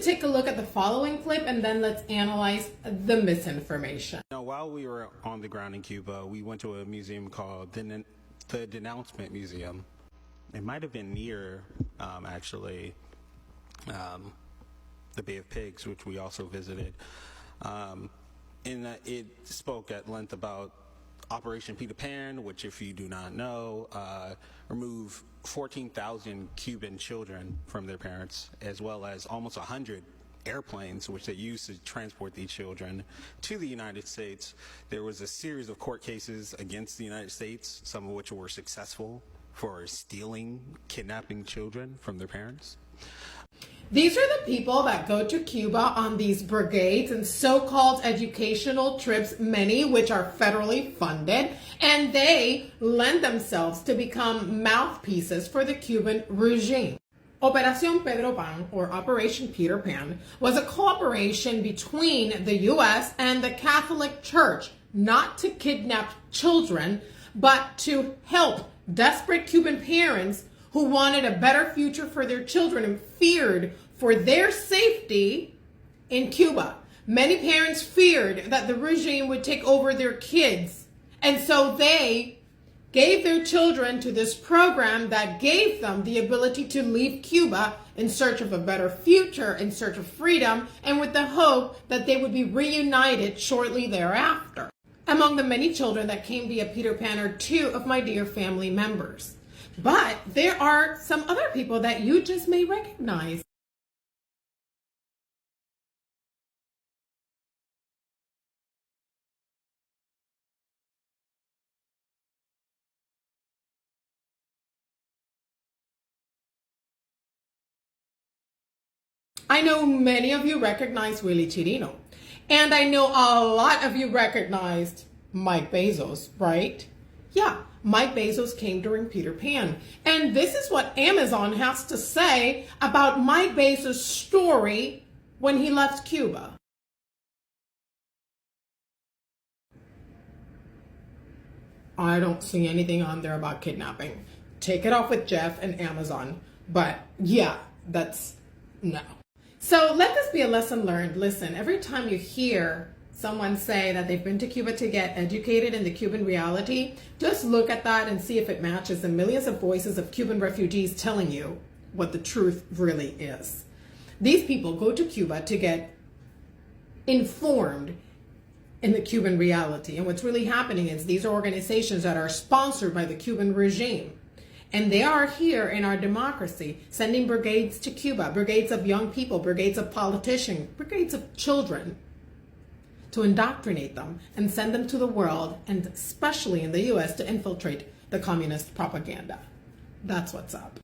take a look at the following clip and then let's analyze the misinformation. Now, while we were on the ground in Cuba, we went to a museum called the Denouncement Museum. It might have been near, actually, the Bay of Pigs, which we also visited. It spoke at length about Operation Peter Pan, which, if you do not know, removed 14,000 Cuban children from their parents, as well as almost 100 airplanes which they used to transport these children to the United States. There was a series of court cases against the United States, some of which were successful, for stealing, kidnapping children from their parents. These are the people that go to Cuba on these brigades and so-called educational trips, many which are federally funded, and they lend themselves to become mouthpieces for the Cuban regime. Operación Pedro Pan, or Operation Peter Pan, was a cooperation between the U.S. and the Catholic Church, not to kidnap children, but to help desperate Cuban parents who wanted a better future for their children and feared for their safety in Cuba. Many parents feared that the regime would take over their kids, and so they gave their children to this program that gave them the ability to leave Cuba in search of a better future, in search of freedom, and with the hope that they would be reunited shortly thereafter. Among the many children that came via Peter Pan are two of my dear family members. But there are some other people that you just may recognize. I know many of you recognize Willie Chirino, and I know a lot of you recognized Mike Bezos, right? Yeah, Mike Bezos came during Peter Pan, and this is what Amazon has to say about Mike Bezos' story when he left Cuba. I don't see anything on there about kidnapping. Take it off with Jeff and Amazon, but yeah, that's no. So let this be a lesson learned. Listen, every time you hear someone say that they've been to Cuba to get educated in the Cuban reality, just look at that and see if it matches the millions of voices of Cuban refugees telling you what the truth really is. These people go to Cuba to get informed in the Cuban reality. And what's really happening is these are organizations that are sponsored by the Cuban regime. And they are here in our democracy, sending brigades to Cuba, brigades of young people, brigades of politicians, brigades of children, to indoctrinate them and send them to the world, and especially in the U.S., to infiltrate the communist propaganda. That's what's up.